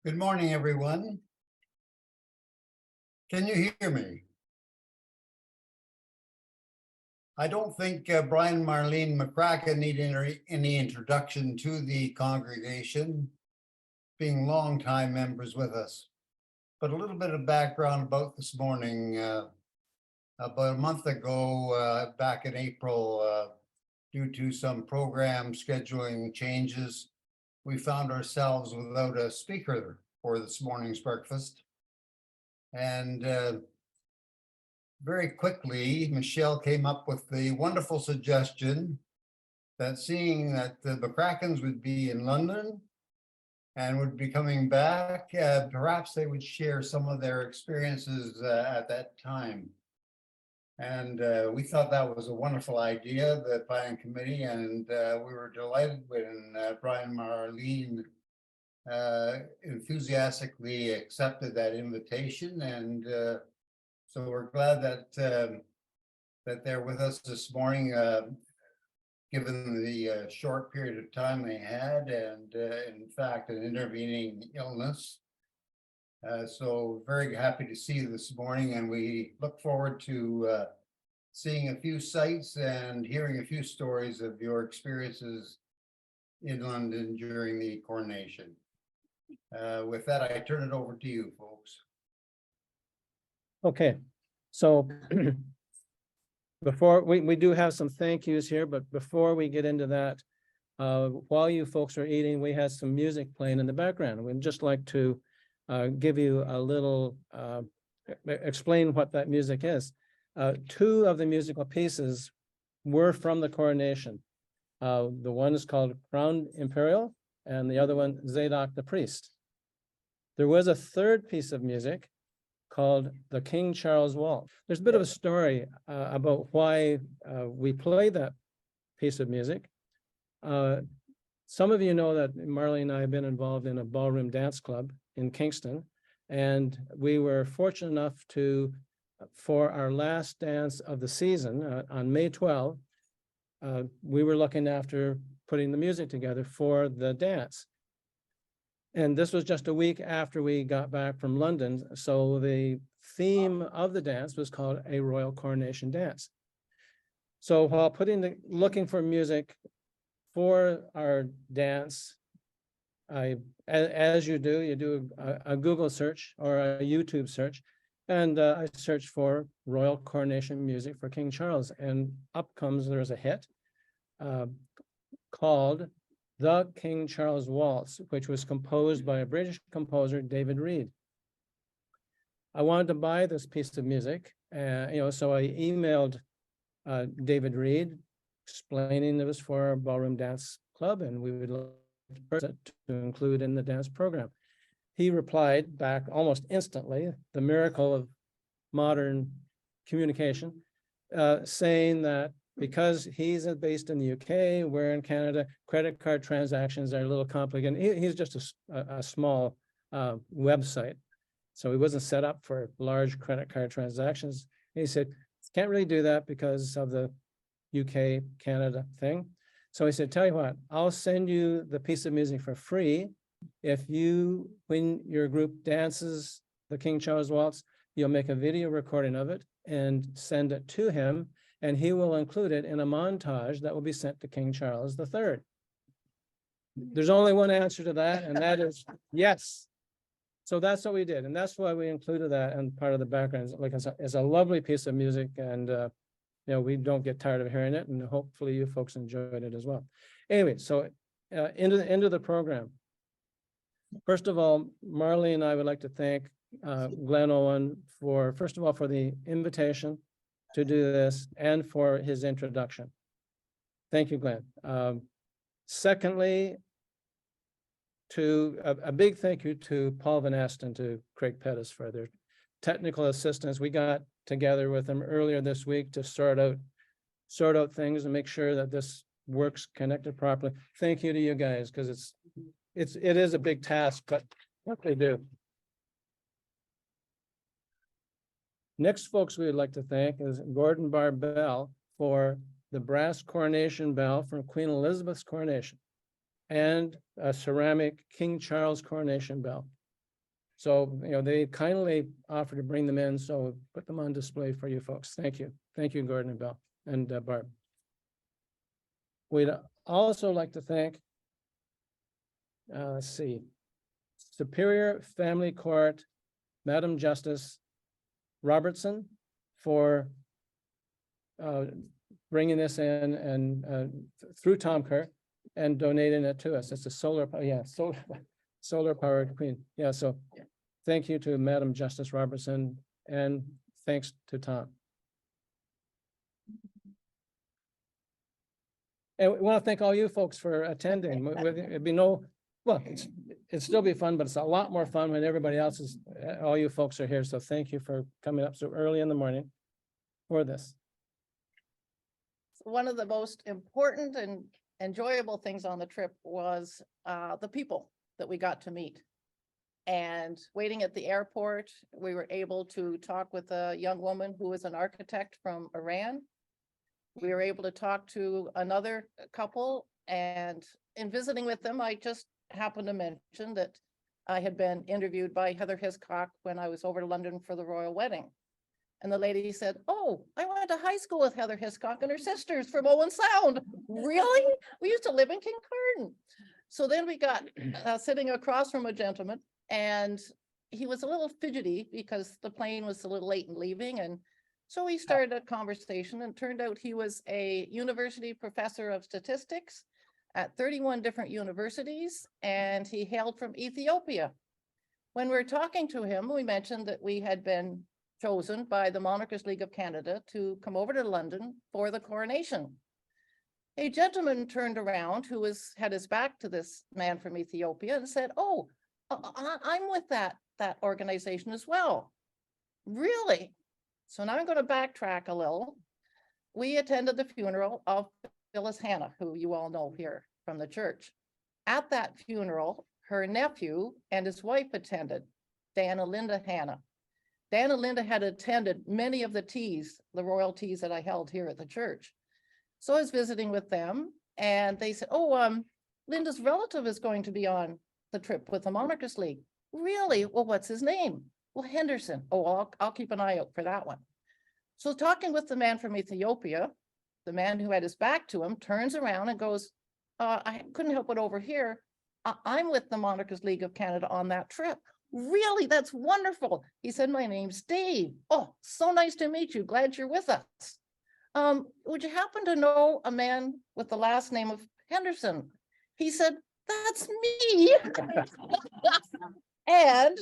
Good morning, everyone. Can you hear me? I don't think Brian and Marlene McCracken need any introduction to the congregation, being longtime members with us. But a little bit of background about this morning. About a month ago, back in April, due to some program scheduling changes, we found ourselves without a speaker for this morning's breakfast. And very quickly, Michelle came up with the wonderful suggestion that seeing that the McCrackens would be in London and would be coming back, perhaps they would share some of their experiences at that time. And we thought that was a wonderful idea, the planning committee, and we were delighted when Brian and Marlene enthusiastically accepted that invitation. And so we're glad that that they're with us this morning, given the short period of time they had, and in fact, an intervening illness. So very happy to see you this morning, and we look forward to seeing a few sights and hearing a few stories of your experiences in London during the coronation. With that, I turn it over to you, folks. Okay, so before we do have some thank yous here, but before we get into that, while you folks are eating, we had some music playing in the background. We'd just like to give you a little, explain what that music is. Two of the musical pieces were from the coronation. The one is called Crown Imperial, and the other one, Zadok the Priest. There was a third piece of music called the King Charles Waltz. There's a bit of a story about why we play that piece of music. Some of you know that Marlene and I have been involved in a ballroom dance club in Kingston, and we were fortunate enough to, for our last dance of the season on May 12, we were looking after putting the music together for the dance. And this was just a week after we got back from London. So the theme of the dance was called A Royal Coronation Dance. So while looking for music for our dance, as you do a Google search or a YouTube search, and I searched for Royal Coronation music for King Charles, and up comes, there's a hit called The King Charles Waltz, which was composed by a British composer, David Reed. I wanted to buy this piece of music, so I emailed David Reed, explaining it was for our ballroom dance club, and we would like to include in the dance program. He replied back almost instantly, the miracle of modern communication, saying that because he's based in the UK, we're in Canada, credit card transactions are a little complicated. He's just a small website. So he wasn't set up for large credit card transactions. And he said, can't really do that because of the UK, Canada thing. So he said, tell you what, I'll send you the piece of music for free. If you, when your group dances the King Charles Waltz, you'll make a video recording of it and send it to him, and he will include it in a montage that will be sent to King Charles III. There's only one answer to that, and that is yes. So that's what we did, and that's why we included that in part of the background. Like it's a lovely piece of music, and we don't get tired of hearing it, and hopefully you folks enjoyed it as well. Anyway, so into the program. First of all, Marlene and I would like to thank Glenn Owen for, first of all, for the invitation to do this and for his introduction. Thank you, Glenn. Secondly, a big thank you to Paul Van Est and to Craig Pettis for their technical assistance. We got together with them earlier this week to sort out things and make sure that this works connected properly. Thank you to you guys, because it is a big task, but what they do. Next, folks, we would like to thank is Gordon Barbell for the brass coronation bell from Queen Elizabeth's coronation and a ceramic King Charles coronation bell. So, they kindly offered to bring them in, so put them on display for you folks. Thank you. Thank you, Gordon and Bill and Barb. We'd also like to thank, let's see, Superior Family Court, Madam Justice Robertson for bringing this in and through Tom Kerr and donating it to us. It's a solar powered queen. Yeah, so thank you to Madam Justice Robertson and thanks to Tom. And we want to thank all you folks for attending. It'd be it'd still be fun, but it's a lot more fun when everybody else is, all you folks are here. So thank you for coming up so early in the morning for this. One of the most important and enjoyable things on the trip was the people that we got to meet. And waiting at the airport, we were able to talk with a young woman who is an architect from Iran. We were able to talk to another couple, and in visiting with them, I just happened to mention that I had been interviewed by Heather Hiscock when I was over to London for the royal wedding. And the lady said, "Oh, I went to high school with Heather Hiscock and her sisters from Owen Sound." Really? We used to live in Kincardine. So then we got sitting across from a gentleman, and he was a little fidgety because the plane was a little late in leaving. And so we started a conversation, and turned out he was a university professor of statistics at 31 different universities, and he hailed from Ethiopia. When we were talking to him, we mentioned that we had been chosen by the Monarchist League of Canada to come over to London for the coronation. A gentleman turned around who had his back to this man from Ethiopia and said, "Oh, I'm with that organization as well." Really? So now I'm going to backtrack a little. We attended the funeral of Phyllis Hannah, who you all know here from the church. At that funeral, her nephew and his wife attended, Dan and Linda Hannah. Dan and Linda had attended many of the teas, the royal teas that I held here at the church. So I was visiting with them, and they said, "Oh, Linda's relative is going to be on the trip with the Monarchist League." "Really? Well, what's his name?" "Well, Henderson." "Oh, well, I'll keep an eye out for that one." So talking with the man from Ethiopia, the man who had his back to him turns around and goes, "I couldn't help but overhear. I'm with the Monarchist League of Canada on that trip." "Really? That's wonderful." He said, "My name's Dave." "Oh, so nice to meet you. Glad you're with us. Would you happen to know a man with the last name of Henderson?" He said, "That's me." And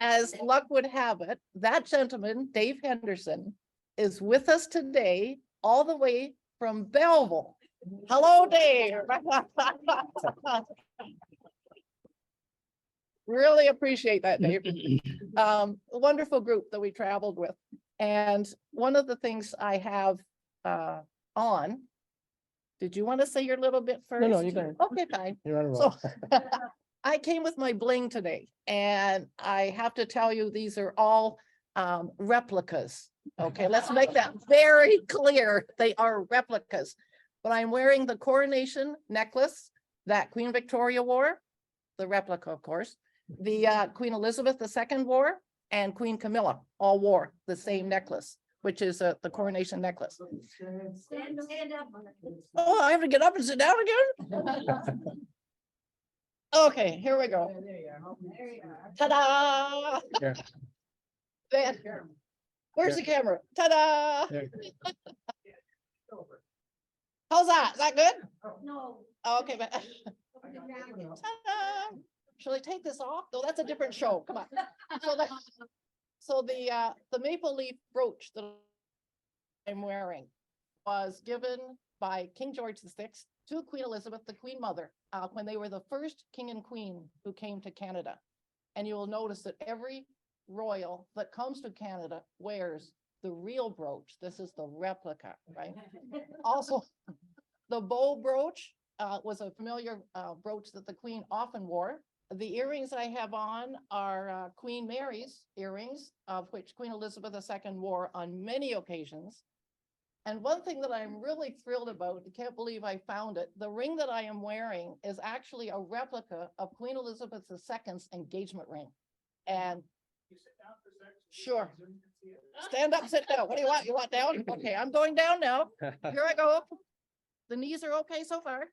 as luck would have it, that gentleman, Dave Henderson, is with us today, all the way from Belleville. Hello, Dave. Really appreciate that, Dave. A wonderful group that we traveled with. And one of the things I have on, did you want to say your little bit first? No, you go ahead. Okay, fine. You're on a roll. So I came with my bling today, and I have to tell you, these are all replicas. Okay, let's make that very clear. They are replicas. But I'm wearing the coronation necklace that Queen Victoria wore, the replica, of course. The Queen Elizabeth II wore, and Queen Camilla all wore the same necklace, which is the coronation necklace. Stand up. Oh, I have to get up and sit down again? Okay, here we go. Ta-da! Here. Then, where's the camera? Ta-da! There. How's that? Is that good? No. Okay, but ta-da! Shall I take this off? No, that's a different show. Come on. So the maple leaf brooch that I'm wearing was given by King George VI to Queen Elizabeth, the Queen Mother, when they were the first king and queen who came to Canada. And you will notice that every royal that comes to Canada wears the real brooch. This is the replica, right? Also, the bow brooch was a familiar brooch that the Queen often wore. The earrings I have on are Queen Mary's earrings, of which Queen Elizabeth II wore on many occasions. And one thing that I'm really thrilled about, I can't believe I found it, the ring that I am wearing is actually a replica of Queen Elizabeth II's engagement ring. And sure. Stand up, sit down. What do you want? You want down? Okay, I'm going down now. Here I go. The knees are okay so far.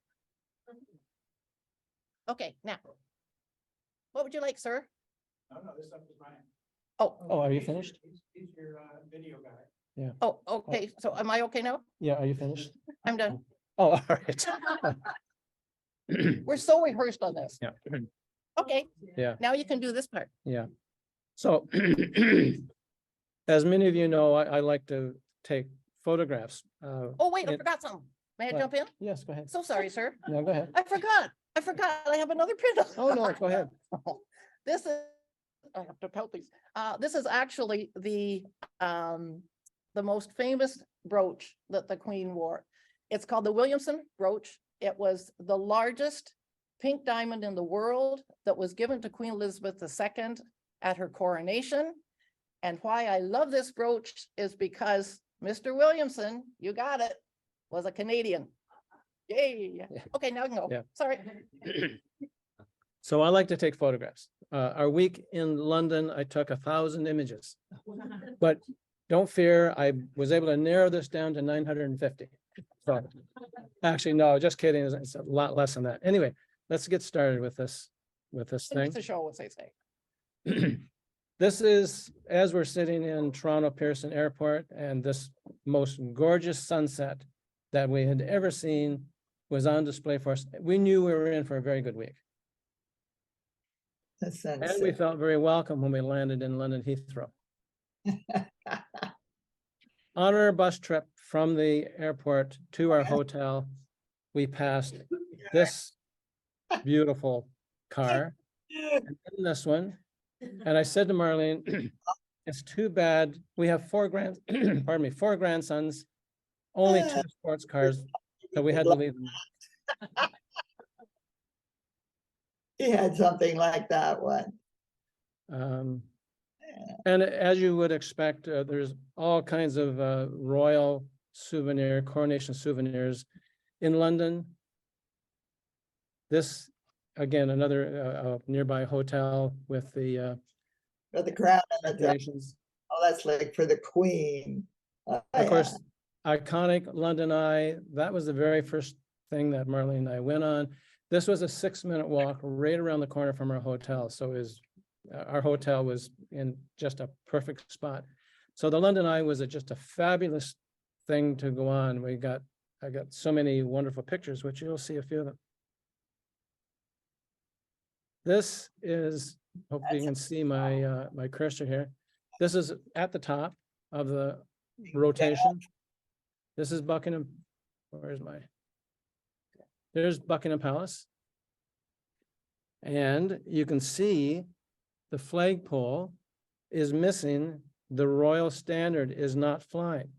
Okay, now. What would you like, sir? No, this stuff is mine. Oh, Oh, are you finished? He's your video guy. oh, okay. So am I okay now? Yeah, are you finished? I'm done. Oh, all right. We're so rehearsed on this. Yeah, Okay, yeah, now you can do this part. yeah. So as many of you know, I like to take photographs. Oh, wait, I It- forgot something. May I What? jump in? Yes, go ahead. So sorry, sir. No, go ahead. I forgot. I have another print. Oh, no, go ahead. This is, I have to count these. This is actually the most famous brooch that the Queen wore. It's called the Williamson brooch. It was the largest pink diamond in the world that was given to Queen Elizabeth II at her coronation. And why I love this brooch is because Mr. Williamson, you got it, was a Canadian. Yay. Yeah. Okay, now I can go. Yeah. Sorry. So I like to take photographs. Our week in London, I took 1,000 images. But don't fear, I was able to narrow this down to 950. So actually, no, just kidding. It's a lot less than that. Anyway, let's get started with this thing. To show what they say. This is, as we're sitting in Toronto Pearson Airport, and this most gorgeous sunset that we had ever seen was on display for us. We knew we were in for a very good week. And we felt very welcome when we landed in London Heathrow. On our bus trip from the airport to our hotel, we passed this beautiful car, and then this one. And I said to Marlene, it's too bad. We have four grandsons, only 2 sports cars, so we had to leave them. He had something like that one. And as you would expect, there's all kinds of royal coronation souvenirs in London. This, again, another nearby hotel with the For the crown and the diamond. decorations. Oh, that's like for the Queen. Of course, iconic London Eye. That was the very first thing that Marlene and I went on. This was a 6-minute walk right around the corner from our hotel. So our hotel was in just a perfect spot. So the London Eye was just a fabulous thing to go on. I got so many wonderful pictures, which you'll see a few of them. This is, hopefully you can see my my cursor here. This is at the top of the rotation. This is Buckingham. There's Buckingham Palace. And you can see the flagpole is missing. The royal standard is not flying.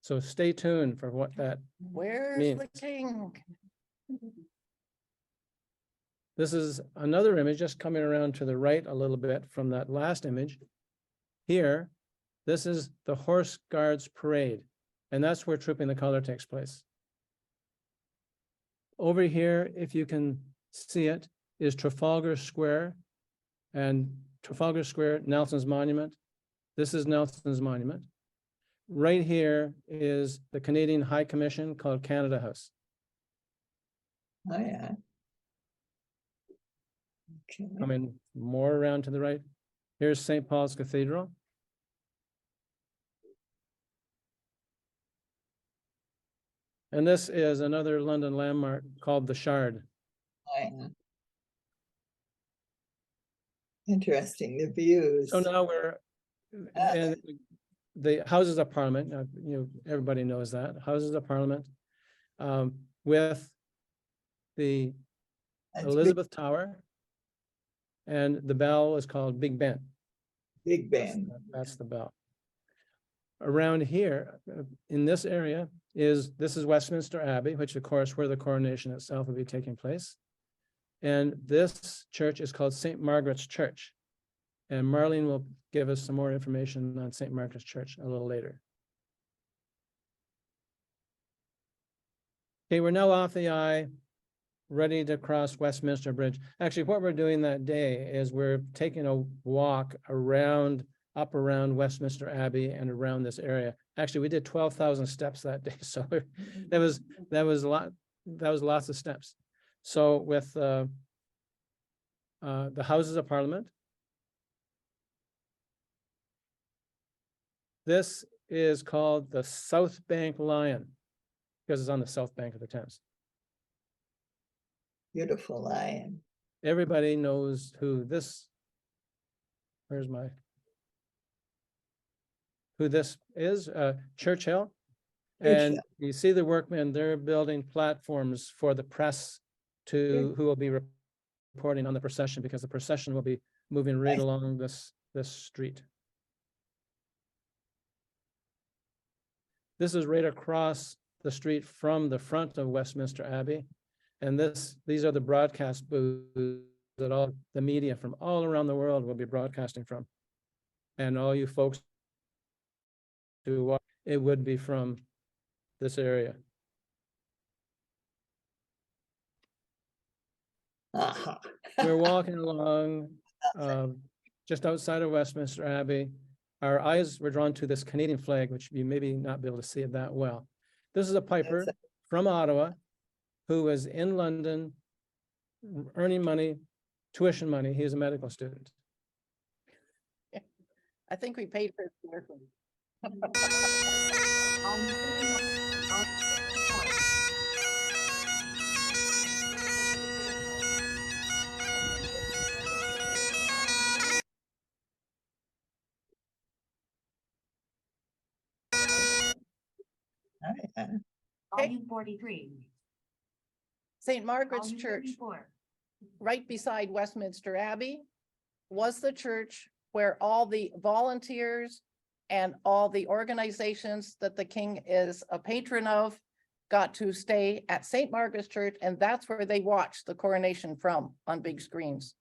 So stay tuned for what that Where's means. the king? This is another image just coming around to the right a little bit from that last image. Here, this is the Horse Guards Parade, and that's where Trooping the Colour takes place. Over here, if you can see it, is Trafalgar Square, and Trafalgar Square, Nelson's Monument. This is Nelson's Monument. Right here is the Canadian High Commission called Canada House. Oh, yeah. Okay. Coming more around to the right. Here's St. Paul's Cathedral. And this is another London landmark called the Shard. Oh, yeah. Interesting, the views. So now we're in the Houses of Parliament. Everybody knows that Houses of Parliament with the That's Elizabeth Tower, and the bell is called Big Ben. Big Ben. That's the bell. Around here, in this area, this is Westminster Abbey, which of course where the coronation itself will be taking place. And this church is called St. Margaret's Church. And Marlene will give us some more information on St. Margaret's Church a little later. Okay, we're now off the eye. ready to cross Westminster Bridge. Actually, what we're doing that day is we're taking a walk around, up around Westminster Abbey and around this area. Actually, we did 12,000 steps that day, so that was a lot. That was lots of steps. So with the Houses of Parliament, this is called the South Bank Lion because it's on the south bank of the Thames. Beautiful lion. Everybody knows who this, who this is, Churchill. And Churchill. you see the workmen, they're building platforms for the press who will be reporting on the procession, because the procession will be moving right along this street. This is right across the street from the front of Westminster Abbey. And these are the broadcast booths that all the media from all around the world will be broadcasting from. And all you folks who watch, it would be from this area. Uh-huh. We're walking along just outside of Westminster Abbey. Our eyes were drawn to this Canadian flag, which you maybe not be able to see it that well. This is a piper from Ottawa who was in London earning money, tuition money. He was a medical student. I think we paid for it. Oh, yeah. Volume 43. St. Margaret's Volume Church, 34. right beside Westminster Abbey, was the church where all the volunteers and all the organizations that the king is a patron of got to stay at St. Margaret's Church, and that's where they watched the coronation from on big screens.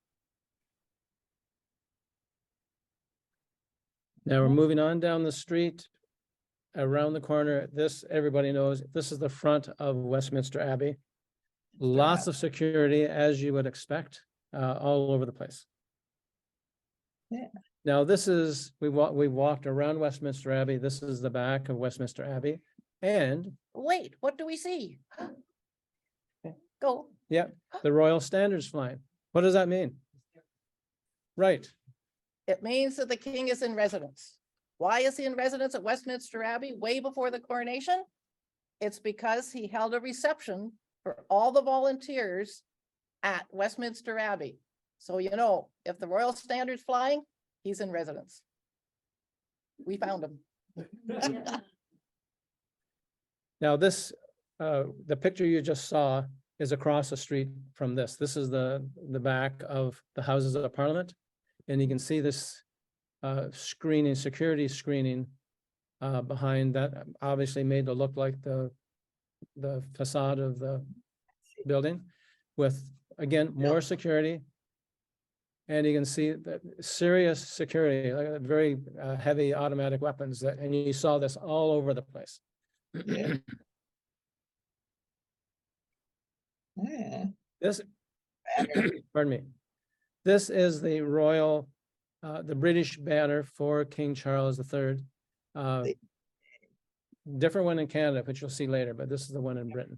Now we're moving on down the street, around the corner. This, everybody knows, this is the front of Westminster Abbey. Lots of security, as you would expect, all over the place. Yeah. Now this is, we walked around Westminster Abbey. This is the back of Westminster Abbey. And Wait, what do we see? Go. yeah, the Royal Standards flying. What does that mean? Right. It means that the king is in residence. Why is he in residence at Westminster Abbey way before the coronation? It's because he held a reception for all the volunteers at Westminster Abbey. So, you know, if the Royal Standard's flying, he's in residence. We found him. Now this, the picture you just saw is across the street from this. This is the back of the Houses of Parliament. And you can see this screening, security screening behind that, obviously made to look like the facade of the building with, again, more security. And you can see that serious security, like very heavy automatic weapons that, and you saw this all over the place. Yeah. Yeah. This, pardon me, this is the royal, the British banner for King Charles III. Different one in Canada, which you'll see later, but this is the one in Britain.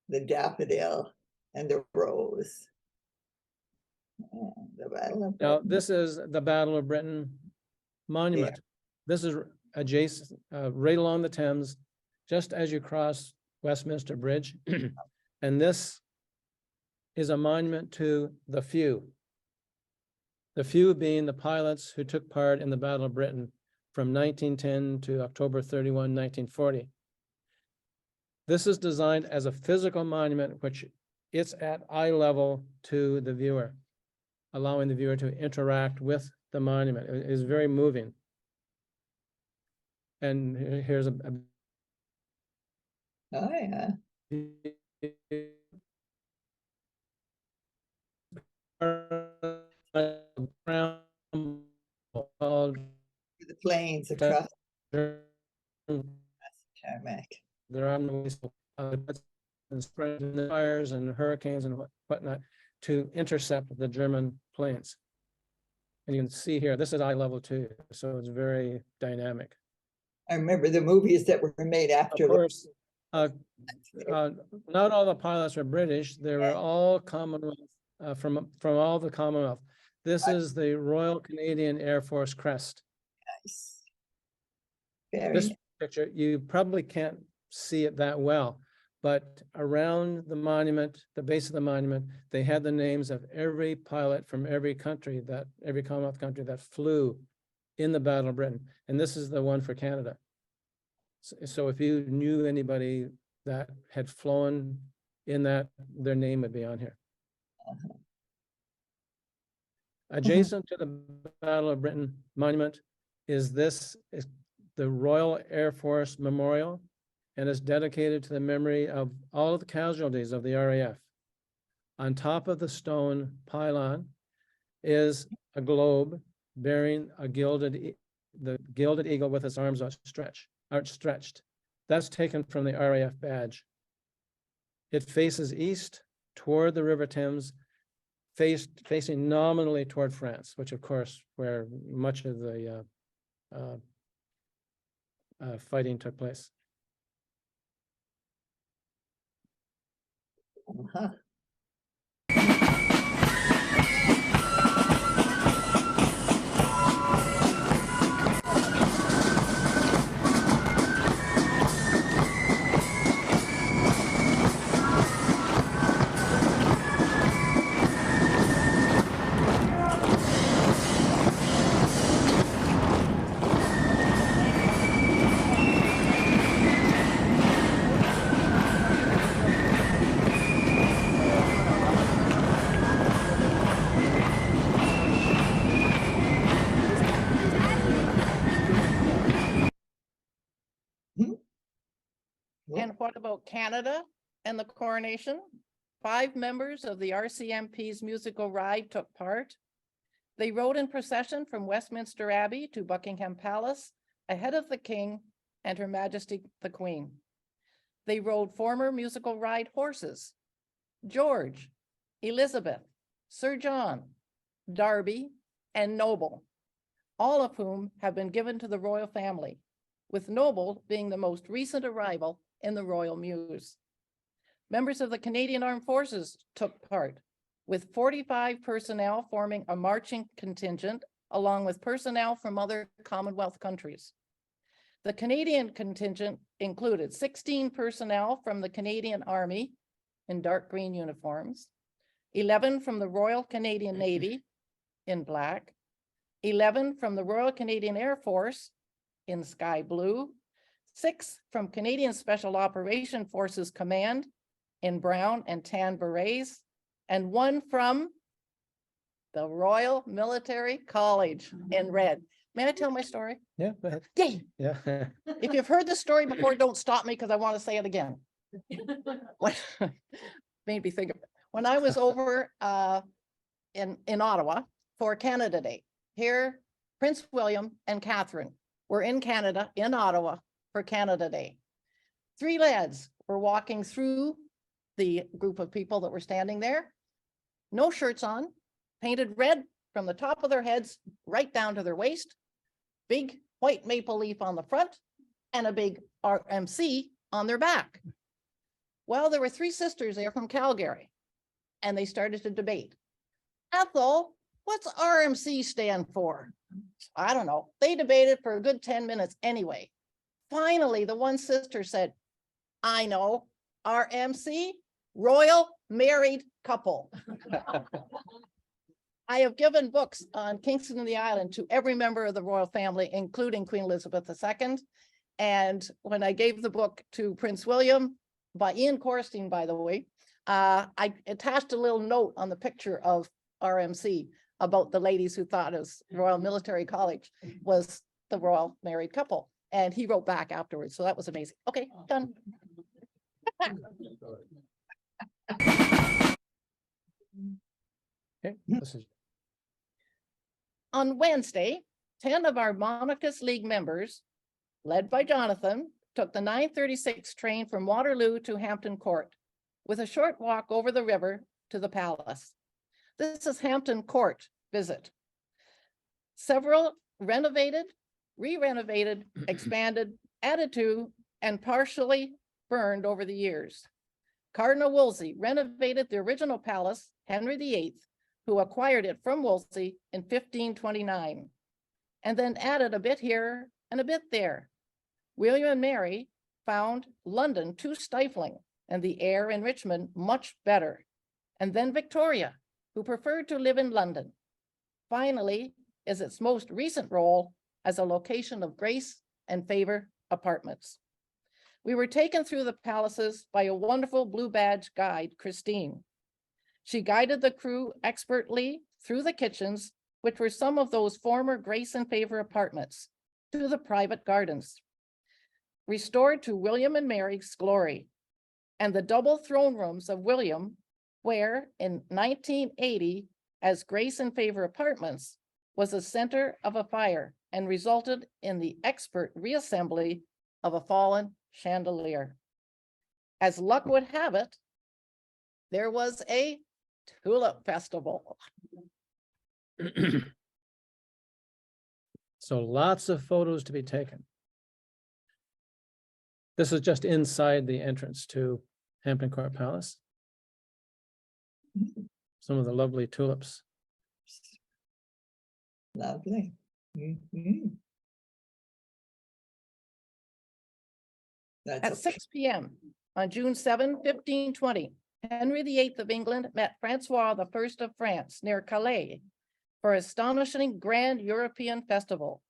The daffodil and the rose. Yeah, the Battle of Now, Britain. this is the Battle of Britain monument. This is adjacent, right along the Thames, just as you cross Westminster Bridge. And this is a monument to the few. The few being the pilots who took part in the Battle of Britain from 1910 to October 31, 1940. This is designed as a physical monument, which it's at eye level to the viewer, allowing the viewer to interact with the monument. It is very moving. And here's a Oh, yeah. called The planes across the tarmac. there are no for the fires and hurricanes and whatnot to intercept the German planes. And you can see here, this is eye level too, so it's very dynamic. I remember the movies that were made after. Of course, not all the pilots were British. They were all Commonwealth, from all the Commonwealth. This is the Royal Canadian Air Force crest. Nice. Very This picture, you probably can't see it that well, but around the monument, the base of the monument, they had the names of every pilot from every country, every Commonwealth country that flew in the Battle of Britain. And this is the one for Canada. So if you knew anybody that had flown in that, their name would be on here. Adjacent to the Battle of Britain monument is the Royal Air Force Memorial, and is dedicated to the memory of all of the casualties of the RAF. On top of the stone pylon is a globe bearing the gilded eagle with its arms outstretched. That's taken from the RAF badge. It faces east toward the River Thames, facing nominally toward France, which of course, where much of the fighting took place. Uh-huh. And what about Canada and the coronation? 5 members of the RCMP's musical ride took part. They rode in procession from Westminster Abbey to Buckingham Palace, ahead of the King and Her Majesty the Queen. They rode former musical ride horses: George, Elizabeth, Sir John, Darby, and Noble, all of whom have been given to the royal family, with Noble being the most recent arrival in the Royal Mews. Members of the Canadian Armed Forces took part, with 45 personnel forming a marching contingent, along with personnel from other Commonwealth countries. The Canadian contingent included 16 personnel from the Canadian Army in dark green uniforms, 11 from the Royal Canadian Navy in black, 11 from the Royal Canadian Air Force in sky blue, 6 from Canadian Special Operation Forces Command in brown and tan berets, and 1 from the Royal Military College in red. May I tell my story? Yeah, go ahead. Yay! Yeah. If you've heard the story before, don't stop me because I want to say it again. Made me think of it. When I was over in Ottawa for Canada Day, here, Prince William and Catherine were in Canada, in Ottawa for Canada Day. 3 lads were walking through the group of people that were standing there, no shirts on, painted red from the top of their heads right down to their waist, big white maple leaf on the front, and a big RMC on their back. Well, there were 3 sisters there from Calgary, and they started to debate. Ethel, what's RMC stand for? I don't know. They debated for a good 10 minutes anyway. Finally, the one sister said, I know, RMC, Royal Married Couple. I have given books on Kingston and the Island to every member of the royal family, including Queen Elizabeth II. And when I gave the book to Prince William, by Ian Corstein, by the way, I attached a little note on the picture of RMC about the ladies who thought his Royal Military College was the Royal Married Couple. And he wrote back afterwards. So that was amazing. Okay, done. Okay, this is On Wednesday, 10 of our Monarchist League members, led by Jonathan, took the 9:36 train from Waterloo to Hampton Court. with a short walk over the river to the palace. This is Hampton Court visit. Several renovated, re-renovated, expanded, added to, and partially burned over the years. Cardinal Wolsey renovated the original palace, Henry VIII, who acquired it from Wolsey in 1529, and then added a bit here and a bit there. William and Mary found London too stifling and the air in Richmond much better. And then Victoria, who preferred to live in London, finally is its most recent role as a location of grace and favor apartments. We were taken through the palaces by a wonderful blue badge guide, Christine. She guided the crew expertly through the kitchens, which were some of those former grace and favor apartments, to the private gardens, restored to William and Mary's glory, and the double throne rooms of William, where in 1980, as grace and favor apartments, was the center of a fire and resulted in the expert reassembly of a fallen chandelier. As luck would have it, there was a tulip festival. So lots of photos to be taken. This is just inside the entrance to Hampton Court Palace. Some of the lovely tulips. Lovely. Mhm. That's At okay. 6 p.m. on June 7, 1520, Henry VIII of England met Francois I of France near Calais for an astonishing grand European festival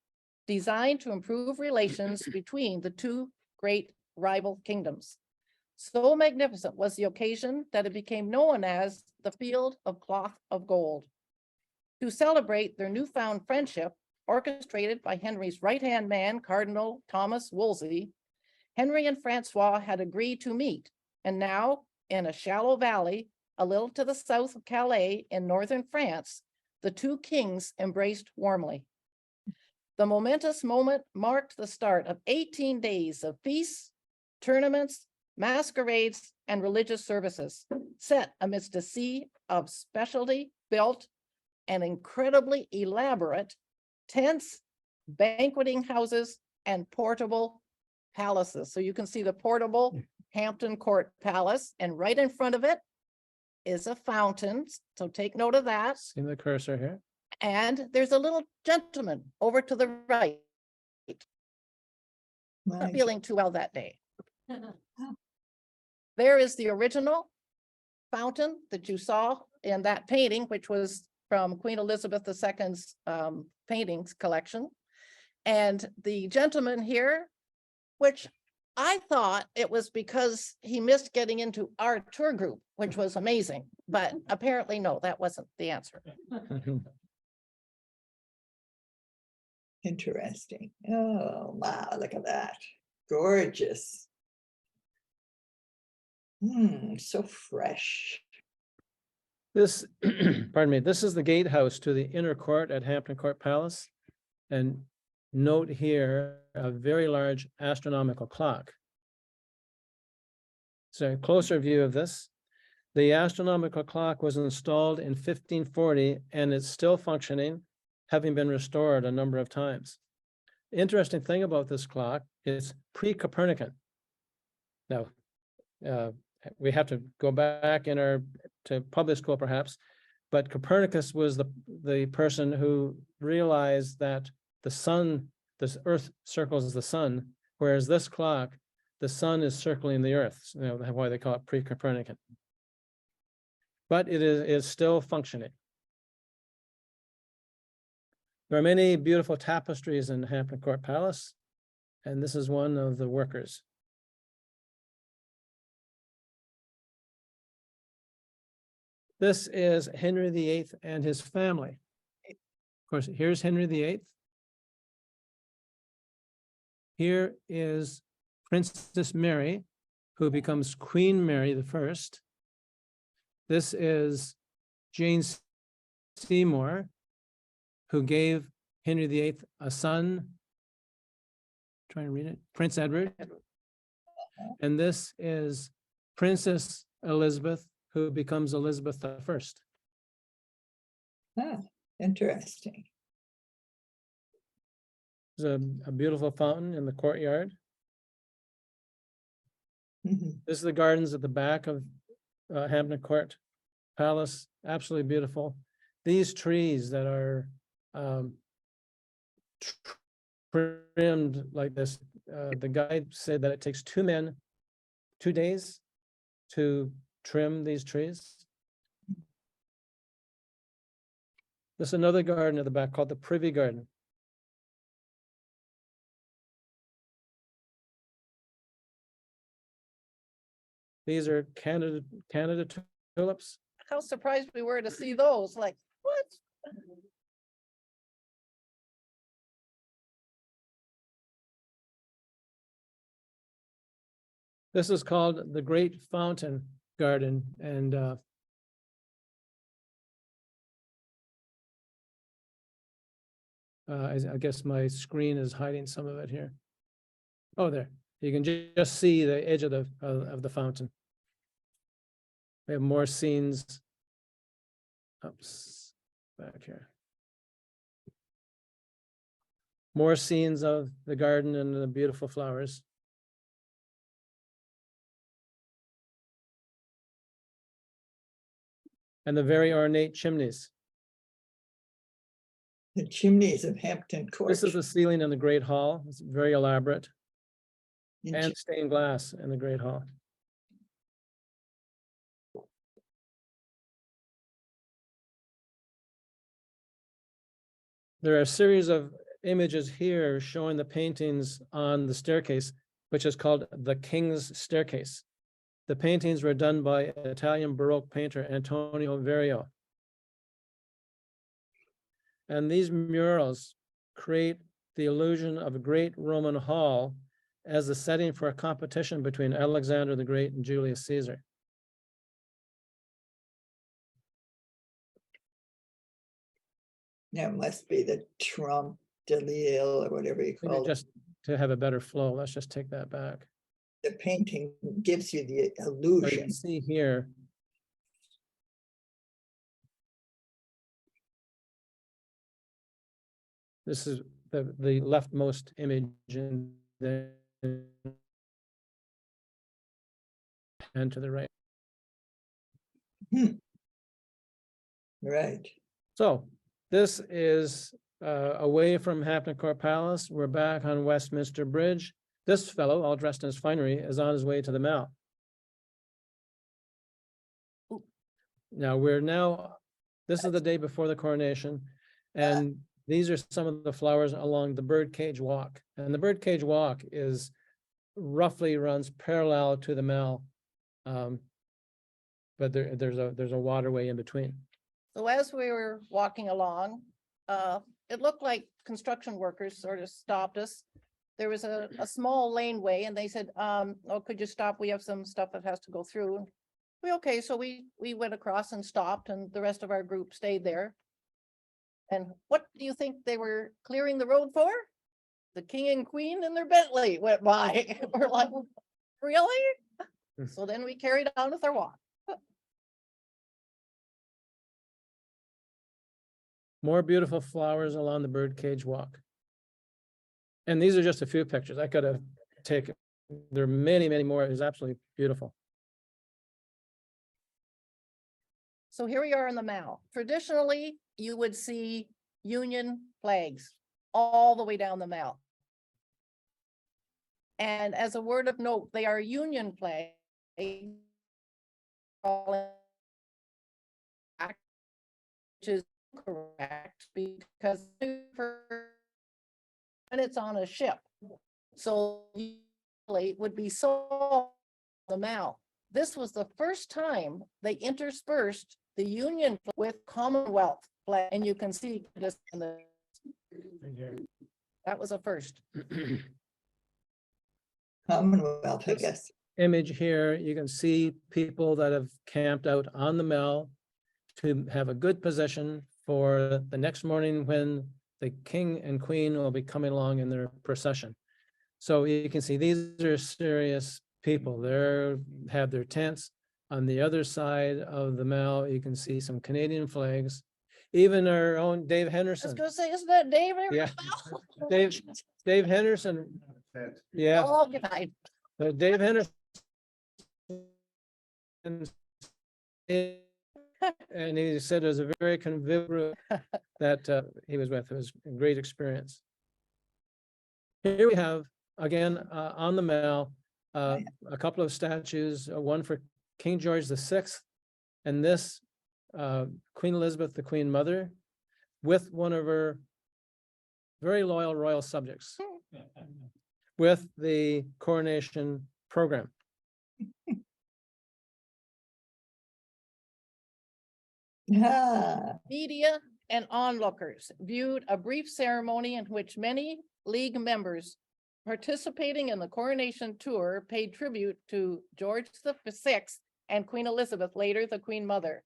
designed to improve relations between the two great rival kingdoms. So magnificent was the occasion that it became known as the Field of Cloth of Gold. To celebrate their newfound friendship, orchestrated by Henry's right-hand man, Cardinal Thomas Wolsey, Henry and Francois had agreed to meet, and now, in a shallow valley, a little to the south of Calais in northern France, the two kings embraced warmly. The momentous moment marked the start of 18 days of feasts, tournaments, masquerades, and religious services, set amidst a sea of specialty built and incredibly elaborate tents, banqueting houses, and portable palaces. So you can see the portable Hampton Court Palace, and right in front of it is a fountain. So take note of that. See the cursor here? And there's a little gentleman over to the right, not Right. feeling too well that day. There is the original fountain that you saw in that painting, which was from Queen Elizabeth II's paintings collection. And the gentleman here, which I thought it was because he missed getting into our tour group, which was amazing, but apparently no, that wasn't the answer. Interesting. Oh, wow, look at that. Gorgeous. So fresh. This, pardon me, this is the gatehouse to the inner court at Hampton Court Palace. And note here, a very large astronomical clock. So a closer view of this. The astronomical clock was installed in 1540 and it's still functioning, having been restored a number of times. Interesting thing about this clock, it's pre-Copernican. Now, we have to go back to public school perhaps, but Copernicus was the person who realized that the sun, this Earth circles the sun, whereas this clock, the sun is circling the Earth. You know, why they call it pre-Copernican. But it is still functioning. There are many beautiful tapestries in Hampton Court Palace, and this is one of the workers. This is Henry VIII and his family. Of course, here's Henry VIII. Here is Princess Mary, who becomes Queen Mary I. This is Jane Seymour, who gave Henry VIII a son. Trying to read it, Prince Edward. And this is Princess Elizabeth, who becomes Elizabeth I. Ah, interesting. There's a beautiful fountain in the courtyard. Mhm. This is the gardens at the back of Hampton Court Palace, absolutely beautiful. These trees that are trimmed like this, the guide said that it takes 2 men, 2 days to trim these trees. There's another garden at the back called the Privy Garden. These are Canada tulips. How surprised we were to see those, like, what? This is called the Great Fountain Garden, and I guess my screen is hiding some of it here. Oh, there. You can just see the edge of the fountain. We have more scenes. Oops, back here. More scenes of the garden and the beautiful flowers. And the very ornate chimneys. The chimneys of Hampton Court. This is the ceiling in the Great Hall. It's very elaborate. In And stained glass in the Great Hall. There are a series of images here showing the paintings on the staircase, which is called the King's Staircase. The paintings were done by Italian Baroque painter Antonio Verrio. And these murals create the illusion of a great Roman hall as the setting for a competition between Alexander the Great and Julius Caesar. That must be the Trump de Lille or whatever you Maybe call it. just to have a better flow, let's just take that back. The painting gives you the So you illusion. can see here. This is the leftmost image in the and to the right. Right. So this is away from Hampton Court Palace. We're back on Westminster Bridge. This fellow, all dressed in his finery, is on his way to the Mall. Now this is the day before the coronation, and these are some of the flowers along the Birdcage Walk. And the Birdcage Walk is roughly runs parallel to the Mall. But there's a waterway in between. So as we were walking along, it looked like construction workers sort of stopped us. There was a small laneway and they said, oh, could you stop? We have some stuff that has to go through. Okay, so we went across and stopped and the rest of our group stayed there. And what do you think they were clearing the road for? The king and queen and their Bentley went by. We're like, really? So then we carried on with our walk. More beautiful flowers along the Birdcage Walk. And these are just a few pictures. I could have taken, there are many, many more. It was absolutely beautiful. So here we are in the Mall. Traditionally, you would see Union flags all the way down the Mall. And as a word of note, they are Union flags, which is correct because when it's on a ship, so it would be so the Mall. This was the first time they interspersed the Union with Commonwealth flag, and you can see this in the. That was a first. Commonwealth, I This guess. Image here, you can see people that have camped out on the Mall to have a good position for the next morning when the king and queen will be coming along in their procession. So you can see these are serious people. They have their tents On the other side of the mall, you can see some Canadian flags. Even our own Dave I was Henderson. gonna say, isn't that Dave? Yeah. Dave Henderson, yeah, Oh, good night. Dave Henderson. And he said it was a very convivial group that he was with. It was a great experience. Here we have, again, on the mall, a couple of statues, one for King George VI, and this Queen Elizabeth, the Queen Mother, with one of her very loyal royal subjects, with the coronation program. Ah, Media and onlookers viewed a brief ceremony in which many league members participating in the coronation tour paid tribute to George VI and Queen Elizabeth, later the Queen Mother,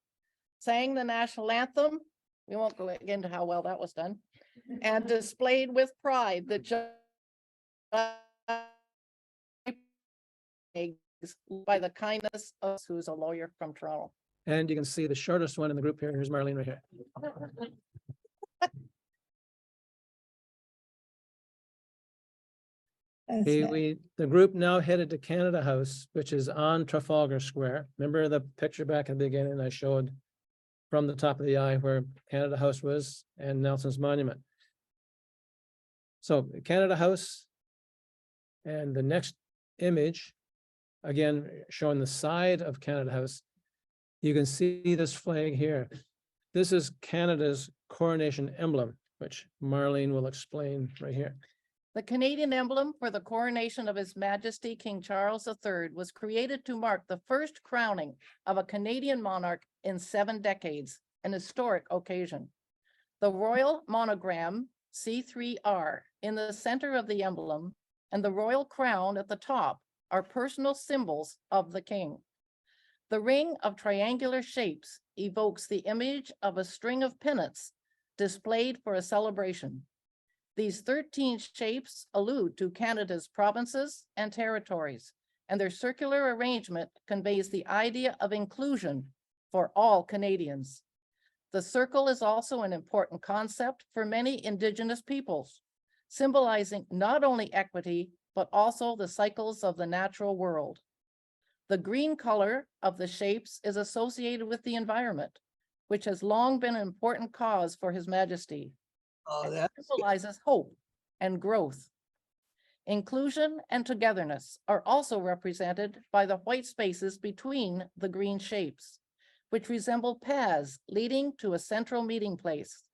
sang the national anthem. We won't go into how well that was done, and displayed with pride that by the kindness of who's a lawyer from Toronto. And you can see the shortest one in the group here. Here's Marlene right here. that's nice. The group now headed to Canada House, which is on Trafalgar Square. Remember the picture back at the beginning I showed from the top of the eye where Canada House was and Nelson's Monument. So Canada House, and the next image, again, showing the side of Canada House, you can see this flag here. This is Canada's coronation emblem, which Marlene will explain right here. The Canadian emblem for the coronation of His Majesty King Charles III was created to mark the first crowning of a Canadian monarch in 7 decades, an historic occasion. The royal monogram C3R in the center of the emblem and the royal crown at the top are personal symbols of the king. The ring of triangular shapes evokes the image of a string of pennants displayed for a celebration. These 13 shapes allude to Canada's provinces and territories, and their circular arrangement conveys the idea of inclusion for all Canadians. The circle is also an important concept for many Indigenous peoples, symbolizing not only equity, but also the cycles of the natural world. The green color of the shapes is associated with the environment, which has long been an important cause for His Majesty. Oh, It that's symbolizes hope and growth. Inclusion and togetherness are also represented by the white spaces between the green shapes, which resemble paths leading to a central meeting place.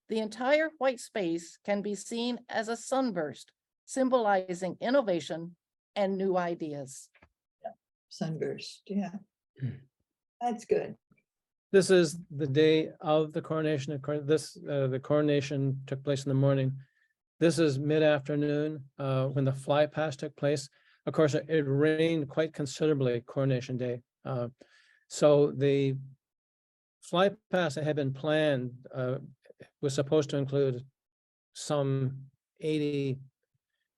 The entire white space can be seen as a sunburst, symbolizing innovation and new ideas. sunburst, yeah. Hmm. That's good. This is the day of the coronation. The coronation took place in the morning. This is mid-afternoon when the fly past took place. Of course, it rained quite considerably Coronation Day. So the fly past that had been planned was supposed to include some 80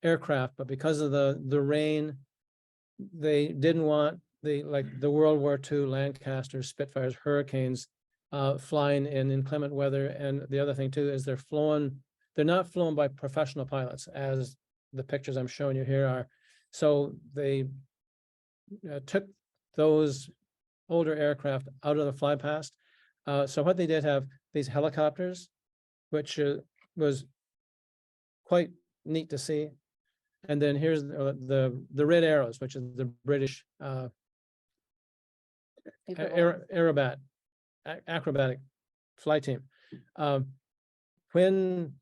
aircraft, but because of the rain, they didn't want the World War II Lancasters, Spitfires, Hurricanes flying in inclement weather. And the other thing too is they're not flown by professional pilots, as the pictures I'm showing you here are. So they took those older aircraft out of the fly past. So what they did have these helicopters, which was quite neat to see. And then here's the red arrows, which is the British acrobatic flight team. When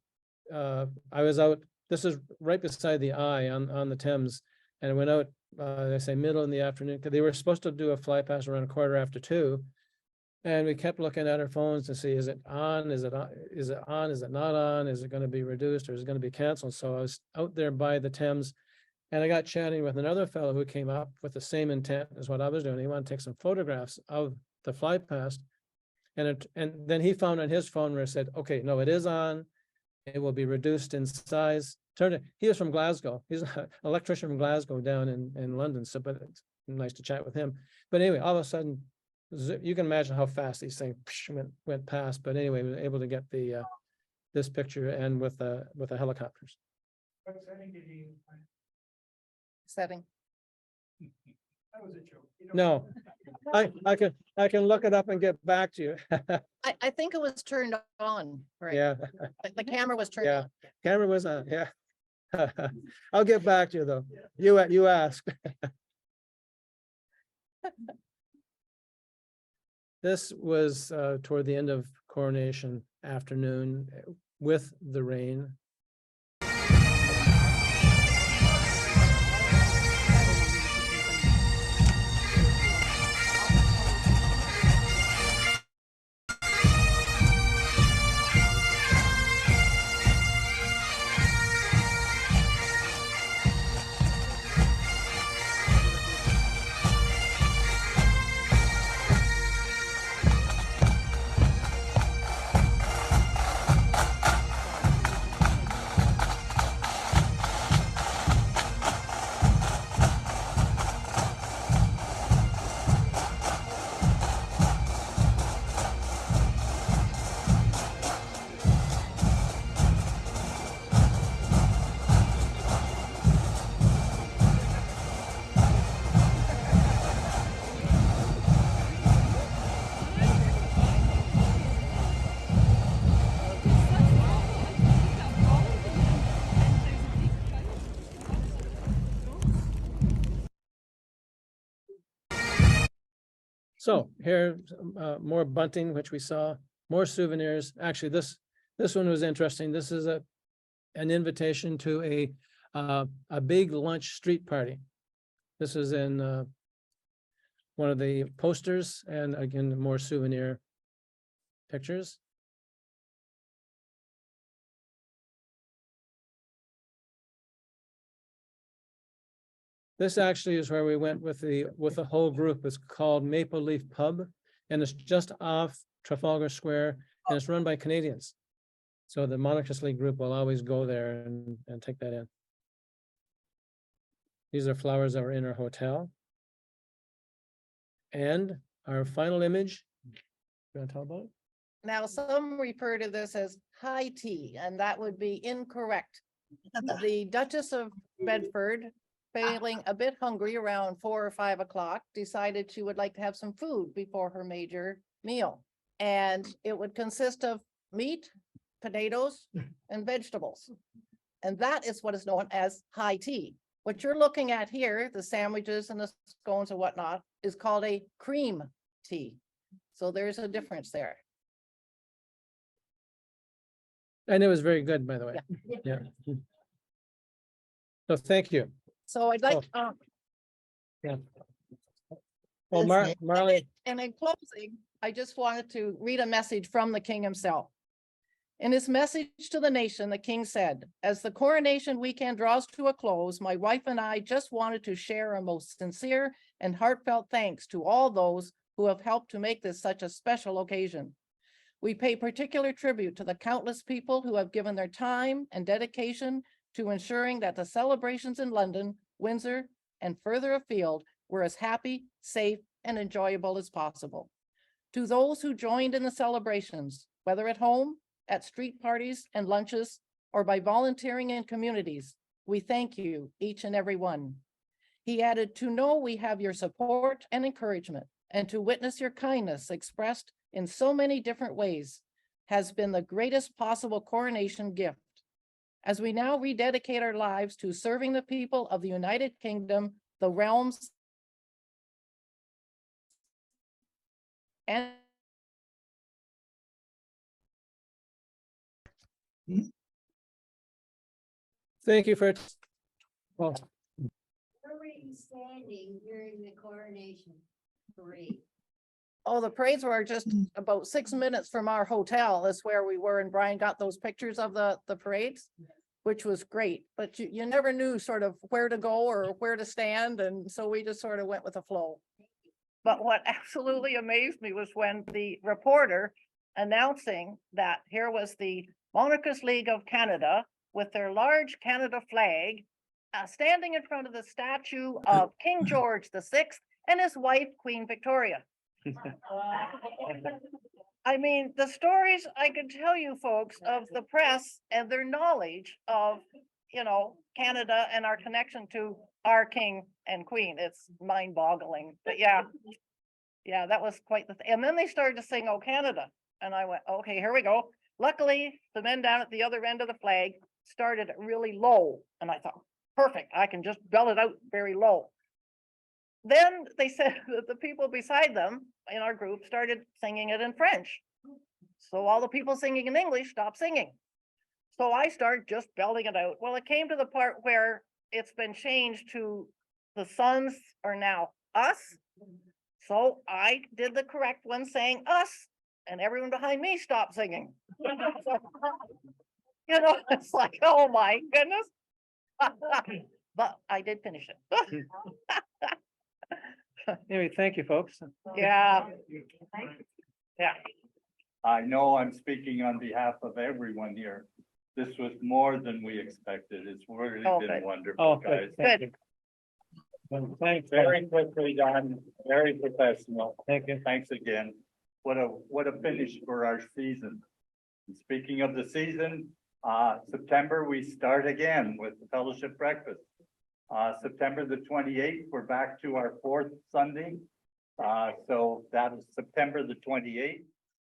I was out, this is right beside the eye on the Thames, and I went out, they say middle in the afternoon, because they were supposed to do a fly past around 2:15. And we kept looking at our phones to see, is it on? Is it on? Is it on? Is it not on? Is it going to be reduced or is it going to be canceled? So I was out there by the Thames and I got chatting with another fellow who came up with the same intent as what I was doing. He wanted to take some photographs of the fly past. And then he found on his phone where it said, okay, no, it is on. It will be reduced in size. He was from Glasgow. He's an electrician from Glasgow down in London. So, but nice to chat with him. But anyway, all of a sudden, you can imagine how fast these things went past. But anyway, we were able to get the this picture and with the helicopters. What setting did you find? Setting. That was a joke. You don't- No, I can look it up and get back to you. I think it was turned on, right? Yeah, The camera was turned yeah. on. Camera was on, yeah. I'll get back to you though. You asked. This was toward the end of Coronation afternoon with the rain. So here, more bunting, which we saw, more souvenirs. Actually, this one was interesting. This is an invitation to a big lunch street party. This is in one of the posters, and again, more souvenir pictures. This actually is where we went with the whole group. It's called Maple Leaf Pub, and it's just off Trafalgar Square, and it's run by Canadians. So the Monarchist League group will always go there and take that in. These are flowers that were in our hotel. And our final image, you want to tell about it? Now, some refer to this as high tea, and that would be incorrect. The Duchess of Bedford, feeling a bit hungry around 4 or 5 o'clock, decided she would like to have some food before her major meal. And it would consist of meat, potatoes, and vegetables. And that is what is known as high tea. What you're looking at here, the sandwiches and the scones and whatnot, is called a cream tea. So there's a difference there. And it was very good, by the way. Yeah. So thank you. So I'd like, Yeah. Well, Marlene, and in closing, I just wanted to read a message from the king himself. In his message to the nation, the king said, as the coronation weekend draws to a close, my wife and I just wanted to share our most sincere and heartfelt thanks to all those who have helped to make this such a special occasion. We pay particular tribute to the countless people who have given their time and dedication to ensuring that the celebrations in London, Windsor, and further afield were as happy, safe, and enjoyable as possible. To those who joined in the celebrations, whether at home, at street parties and lunches, or by volunteering in communities, we thank you, each and every one. He added, to know we have your support and encouragement, and to witness your kindness expressed in so many different ways has been the greatest possible coronation gift. As we now rededicate our lives to serving the people of the United Kingdom, the realms, and thank you for. Well, Where were you standing during the coronation parade? oh, the parades were just about 6 minutes from our hotel. That's where we were, and Brian got those pictures of the parades, which was great, but you never knew sort of where to go or where to stand, and so we just sort of went with the flow. But what absolutely amazed me was when the reporter announcing that here was the Monarchist League of Canada with their large Canada flag standing in front of the statue of King George VI and his wife, Queen Victoria. I mean, the stories I could tell you folks of the press and their knowledge of, you know, Canada and our connection to our king and queen, it's mind boggling, but yeah. Yeah, that was quite the, and then they started to sing, "Oh Canada," and I went, okay, here we go. Luckily, the men down at the other end of the flag started really low, and I thought, perfect, I can just belt it out very low. Then they said that the people beside them in our group started singing it in French. So all the people singing in English stopped singing. So I started just belting it out. Well, it came to the part where it's been changed to the sons are now us. So I did the correct one saying us, and everyone behind me stopped singing. You know, it's like, oh my goodness. But I did finish it. Anyway, thank you, folks. Yeah. Yeah. I know I'm speaking on behalf of everyone here. This was more than we expected. It's really Oh, been good. wonderful, Oh, guys. good. Thank you. Well, thanks, Very quickly done, very professional. thank you. Thanks again. What a finish for our season. And speaking of the season, September, we start again with the fellowship breakfast. September the 28th, we're back to our fourth Sunday. So that is September the 28th.